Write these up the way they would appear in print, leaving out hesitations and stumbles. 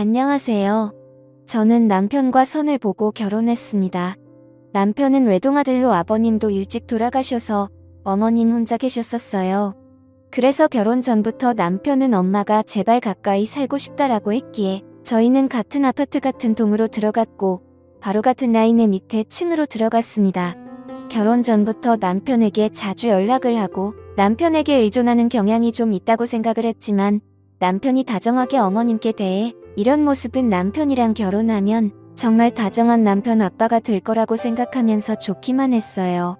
안녕하세요. 저는 남편과 선을 보고 결혼했습니다. 남편은 외동아들로 아버님도 일찍 돌아가셔서 어머님 혼자 계셨었어요. 그래서 결혼 전부터 남편은 엄마가 제발 가까이 살고 싶다라고 했기에 저희는 같은 아파트 같은 동으로 들어갔고 바로 같은 라인의 밑에 층으로 들어갔습니다. 결혼 전부터 남편에게 자주 연락을 하고 남편에게 의존하는 경향이 좀 있다고 생각을 했지만 남편이 다정하게 어머님께 대해 이런 모습은 남편이랑 결혼하면 정말 다정한 남편 아빠가 될 거라고 생각하면서 좋기만 했어요.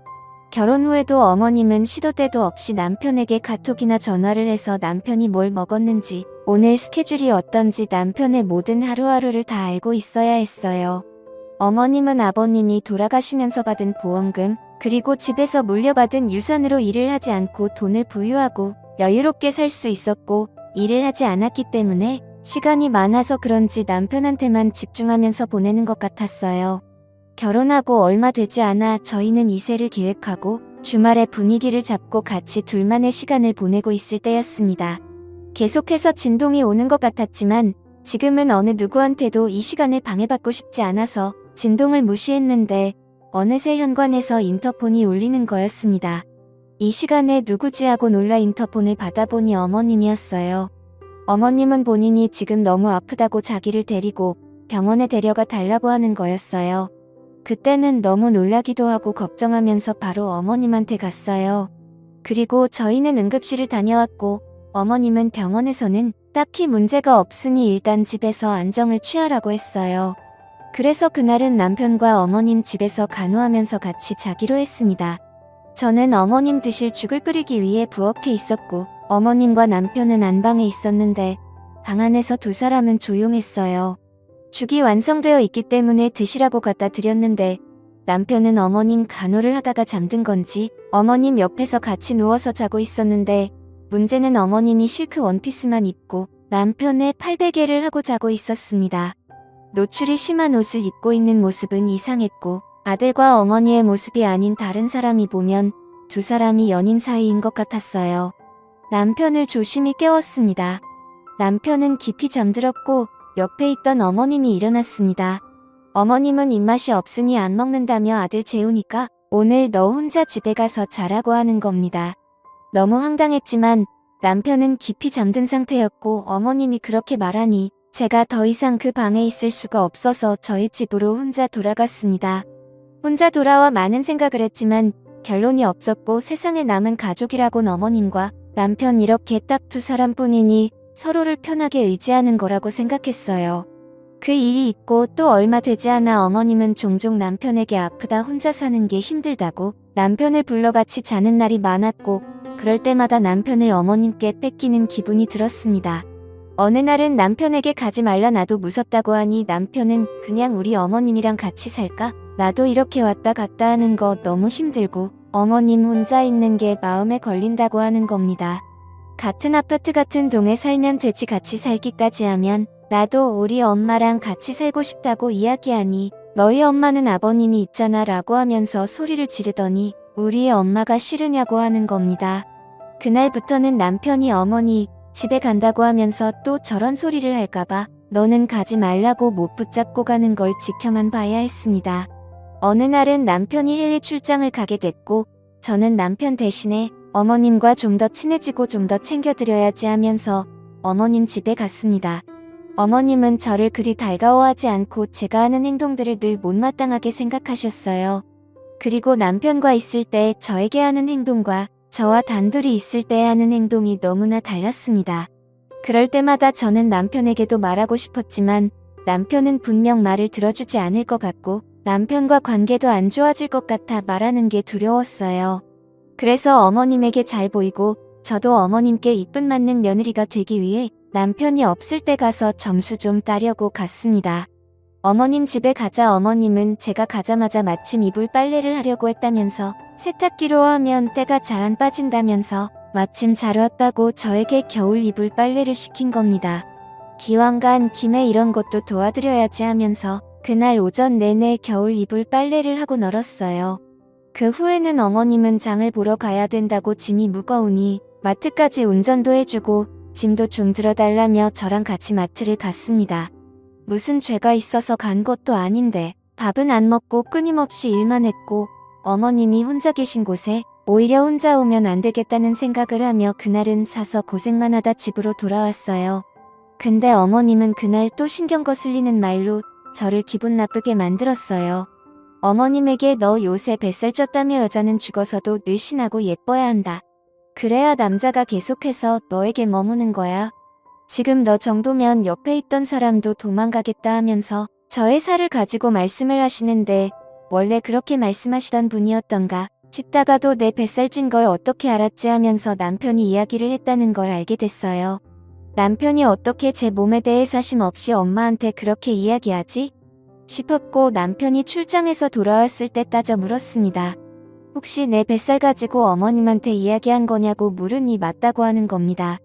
결혼 후에도 어머님은 시도 때도 없이 남편에게 카톡이나 전화를 해서 남편이 뭘 먹었는지 오늘 스케줄이 어떤지 남편의 모든 하루하루를 다 알고 있어야 했어요. 어머님은 아버님이 돌아가시면서 받은 보험금 그리고 집에서 물려받은 유산으로 일을 하지 않고 돈을 부유하고 여유롭게 살 수 있었고 일을 하지 않았기 때문에 시간이 많아서 그런지 남편한테만 집중하면서 보내는 것 같았어요. 결혼하고 얼마 되지 않아 저희는 이세를 계획하고 주말에 분위기를 잡고 같이 둘만의 시간을 보내고 있을 때였습니다. 계속해서 진동이 오는 것 같았지만 지금은 어느 누구한테도 이 시간을 방해받고 싶지 않아서 진동을 무시했는데 어느새 현관에서 인터폰이 울리는 거였습니다. 이 시간에 누구지 하고 놀라 인터폰을 받아보니 어머님이었어요. 어머님은 본인이 지금 너무 아프다고 자기를 데리고 병원에 데려가 달라고 하는 거였어요. 그때는 너무 놀라기도 하고 걱정하면서 바로 어머님한테 갔어요. 그리고 저희는 응급실을 다녀왔고 어머님은 병원에서는 딱히 문제가 없으니 일단 집에서 안정을 취하라고 했어요. 그래서 그날은 남편과 어머님 집에서 간호하면서 같이 자기로 했습니다. 저는 어머님 드실 죽을 끓이기 위해 부엌에 있었고 어머님과 남편은 안방에 있었는데 방 안에서 두 사람은 조용했어요. 죽이 완성되어 있기 때문에 드시라고 갖다 드렸는데 남편은 어머님 간호를 하다가 잠든 건지 어머님 옆에서 같이 누워서 자고 있었는데 문제는 어머님이 실크 원피스만 입고 남편의 팔베개를 하고 자고 있었습니다. 노출이 심한 옷을 입고 있는 모습은 이상했고 아들과 어머니의 모습이 아닌 다른 사람이 보면 두 사람이 연인 사이인 것 같았어요. 남편을 조심히 깨웠습니다. 남편은 깊이 잠들었고 옆에 있던 어머님이 일어났습니다. 어머님은 입맛이 없으니 안 먹는다며 아들 재우니까 오늘 너 혼자 집에 가서 자라고 하는 겁니다. 너무 황당했지만 남편은 깊이 잠든 상태였고 어머님이 그렇게 말하니 제가 더 이상 그 방에 있을 수가 없어서 저희 집으로 혼자 돌아갔습니다. 혼자 돌아와 많은 생각을 했지만 결론이 없었고 세상에 남은 가족이라곤 어머님과 남편 이렇게 딱 두 사람뿐이니 서로를 편하게 의지하는 거라고 생각했어요. 그 일이 있고 또 얼마 되지 않아 어머님은 종종 남편에게 아프다 혼자 사는 게 힘들다고 남편을 불러 같이 자는 날이 많았고 그럴 때마다 남편을 어머님께 뺏기는 기분이 들었습니다. 어느 날은 남편에게 가지 말라 나도 무섭다고 하니 남편은 그냥 우리 어머님이랑 같이 살까? 나도 이렇게 왔다 갔다 하는 거 너무 힘들고 어머님 혼자 있는 게 마음에 걸린다고 하는 겁니다. 같은 아파트 같은 동에 살면 되지 같이 살기까지 하면 나도 우리 엄마랑 같이 살고 싶다고 이야기하니 너희 엄마는 아버님이 있잖아 라고 하면서 소리를 지르더니 우리 엄마가 싫으냐고 하는 겁니다. 그날부터는 남편이 어머니 집에 간다고 하면서 또 저런 소리를 할까봐 너는 가지 말라고 못 붙잡고 가는 걸 지켜만 봐야 했습니다. 어느 날은 남편이 해외 출장을 가게 됐고 저는 남편 대신에 어머님과 좀 더 친해지고 좀 더 챙겨드려야지 하면서 어머님 집에 갔습니다. 어머님은 저를 그리 달가워하지 않고 제가 하는 행동들을 늘 못마땅하게 생각하셨어요. 그리고 남편과 있을 때 저에게 하는 행동과 저와 단둘이 있을 때 하는 행동이 너무나 달랐습니다. 그럴 때마다 저는 남편에게도 말하고 싶었지만 남편은 분명 말을 들어주지 않을 것 같고 남편과 관계도 안 좋아질 것 같아 말하는 게 두려웠어요. 그래서 어머님에게 잘 보이고 저도 어머님께 이쁨 맞는 며느리가 되기 위해 남편이 없을 때 가서 점수 좀 따려고 갔습니다. 어머님 집에 가자 어머님은 제가 가자마자 마침 이불 빨래를 하려고 했다면서 세탁기로 하면 때가 잘 안 빠진다면서 마침 잘 왔다고 저에게 겨울 이불 빨래를 시킨 겁니다. 기왕 간 김에 이런 것도 도와드려야지 하면서 그날 오전 내내 겨울 이불 빨래를 하고 널었어요. 그 후에는 어머님은 장을 보러 가야 된다고 짐이 무거우니 마트까지 운전도 해주고 짐도 좀 들어달라며 저랑 같이 마트를 갔습니다. 무슨 죄가 있어서 간 것도 아닌데 밥은 안 먹고 끊임없이 일만 했고 어머님이 혼자 계신 곳에 오히려 혼자 오면 안 되겠다는 생각을 하며 그날은 사서 고생만 하다 집으로 돌아왔어요. 근데 어머님은 그날 또 신경 거슬리는 말로 저를 기분 나쁘게 만들었어요. 어머님에게 너 요새 뱃살 쪘다며 여자는 죽어서도 늘씬하고 예뻐야 한다. 그래야 남자가 계속해서 너에게 머무는 거야. 지금 너 정도면 옆에 있던 사람도 도망가겠다 하면서 저의 살을 가지고 말씀을 하시는데 원래 그렇게 말씀하시던 분이었던가 싶다가도 내 뱃살 찐 걸 어떻게 알았지 하면서 남편이 이야기를 했다는 걸 알게 됐어요. 남편이 어떻게 제 몸에 대해 사심 없이 엄마한테 그렇게 이야기하지? 싶었고 남편이 출장에서 돌아왔을 때 따져 물었습니다. 혹시 내 뱃살 가지고 어머님한테 이야기한 거냐고 물으니 맞다고 하는 겁니다.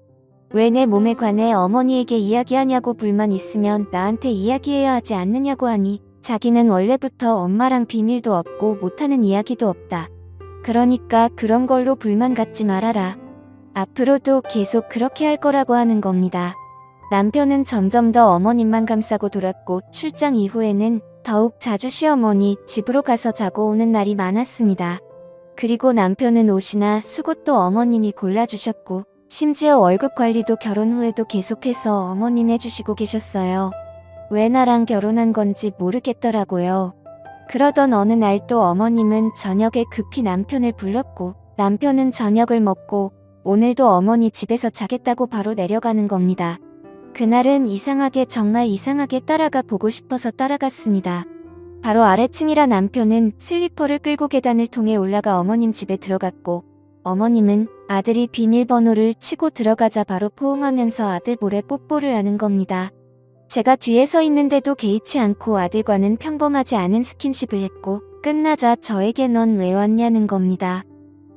왜 내 몸에 관해 어머니에게 이야기하냐고 불만 있으면 나한테 이야기해야 하지 않느냐고 하니 자기는 원래부터 엄마랑 비밀도 없고 못하는 이야기도 없다. 그러니까 그런 걸로 불만 갖지 말아라. 앞으로도 계속 그렇게 할 거라고 하는 겁니다. 남편은 점점 더 어머님만 감싸고 돌았고 출장 이후에는 더욱 자주 시어머니 집으로 가서 자고 오는 날이 많았습니다. 그리고 남편은 옷이나 속옷도 어머님이 골라주셨고 심지어 월급 관리도 결혼 후에도 계속해서 어머님 해주시고 계셨어요. 왜 나랑 결혼한 건지 모르겠더라고요. 그러던 어느 날 또 어머님은 저녁에 급히 남편을 불렀고 남편은 저녁을 먹고 오늘도 어머니 집에서 자겠다고 바로 내려가는 겁니다. 그날은 이상하게 정말 이상하게 따라가 보고 싶어서 따라갔습니다. 바로 아래층이라 남편은 슬리퍼를 끌고 계단을 통해 올라가 어머님 집에 들어갔고 어머님은 아들이 비밀번호를 치고 들어가자 바로 포옹하면서 아들 볼에 뽀뽀를 하는 겁니다. 제가 뒤에 서 있는데도 개의치 않고 아들과는 평범하지 않은 스킨십을 했고 끝나자 저에게 넌 왜 왔냐는 겁니다.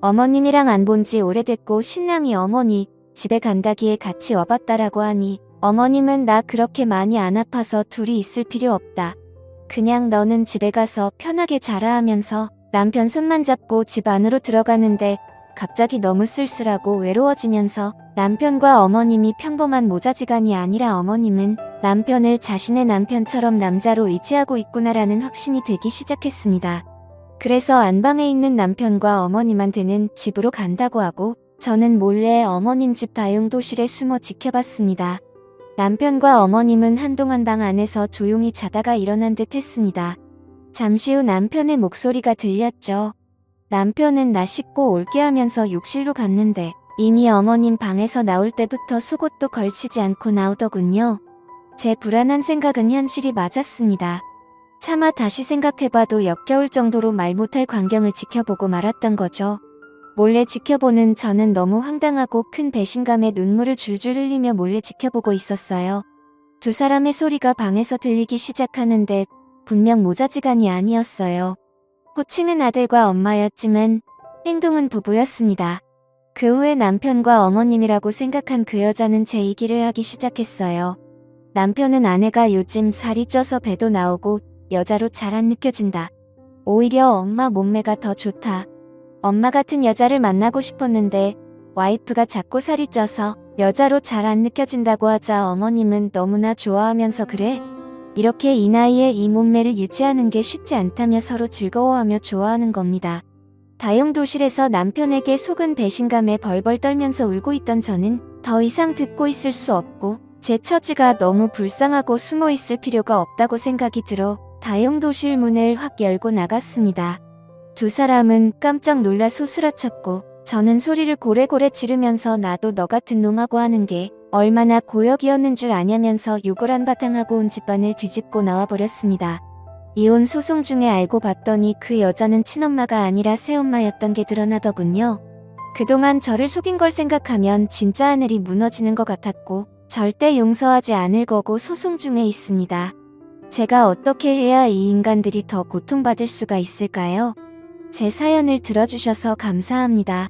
어머님이랑 안 본 지 오래됐고 신랑이 어머니 집에 간다기에 같이 와봤다라고 하니 어머님은 나 그렇게 많이 안 아파서 둘이 있을 필요 없다. 그냥 너는 집에 가서 편하게 자라 하면서 남편 손만 잡고 집 안으로 들어가는데 갑자기 너무 쓸쓸하고 외로워지면서 남편과 어머님이 평범한 모자지간이 아니라 어머님은 남편을 자신의 남편처럼 남자로 의지하고 있구나라는 확신이 들기 시작했습니다. 그래서 안방에 있는 남편과 어머님한테는 집으로 간다고 하고 저는 몰래 어머님 집 다용도실에 숨어 지켜봤습니다. 남편과 어머님은 한동안 방 안에서 조용히 자다가 일어난 듯 했습니다. 잠시 후 남편의 목소리가 들렸죠. 남편은 나 씻고 올게 하면서 욕실로 갔는데 이미 어머님 방에서 나올 때부터 속옷도 걸치지 않고 나오더군요. 제 불안한 생각은 현실이 맞았습니다. 차마 다시 생각해봐도 역겨울 정도로 말 못할 광경을 지켜보고 말았던 거죠. 몰래 지켜보는 저는 너무 황당하고 큰 배신감에 눈물을 줄줄 흘리며 몰래 지켜보고 있었어요. 두 사람의 소리가 방에서 들리기 시작하는데 분명 모자지간이 아니었어요. 호칭은 아들과 엄마였지만 행동은 부부였습니다. 그 후에 남편과 어머님이라고 생각한 그 여자는 제 얘기를 하기 시작했어요. 남편은 아내가 요즘 살이 쪄서 배도 나오고 여자로 잘 안 느껴진다. 오히려 엄마 몸매가 더 좋다. 엄마 같은 여자를 만나고 싶었는데 와이프가 자꾸 살이 쪄서 여자로 잘 안 느껴진다고 하자 어머님은 너무나 좋아하면서 그래? 이렇게 이 나이에 이 몸매를 유지하는 게 쉽지 않다며 서로 즐거워하며 좋아하는 겁니다. 다용도실에서 남편에게 속은 배신감에 벌벌 떨면서 울고 있던 저는 더 이상 듣고 있을 수 없고 제 처지가 너무 불쌍하고 숨어 있을 필요가 없다고 생각이 들어 다용도실 문을 확 열고 나갔습니다. 두 사람은 깜짝 놀라 소스라쳤고 저는 소리를 고래고래 지르면서 나도 너 같은 놈하고 하는 게 얼마나 고역이었는 줄 아냐면서 욕을 한바탕 하고 온 집안을 뒤집고 나와버렸습니다. 이혼 소송 중에 알고 봤더니 그 여자는 친엄마가 아니라 새엄마였던 게 드러나더군요. 그동안 저를 속인 걸 생각하면 진짜 하늘이 무너지는 것 같았고 절대 용서하지 않을 거고 소송 중에 있습니다. 제가 어떻게 해야 이 인간들이 더 고통받을 수가 있을까요? 제 사연을 들어주셔서 감사합니다.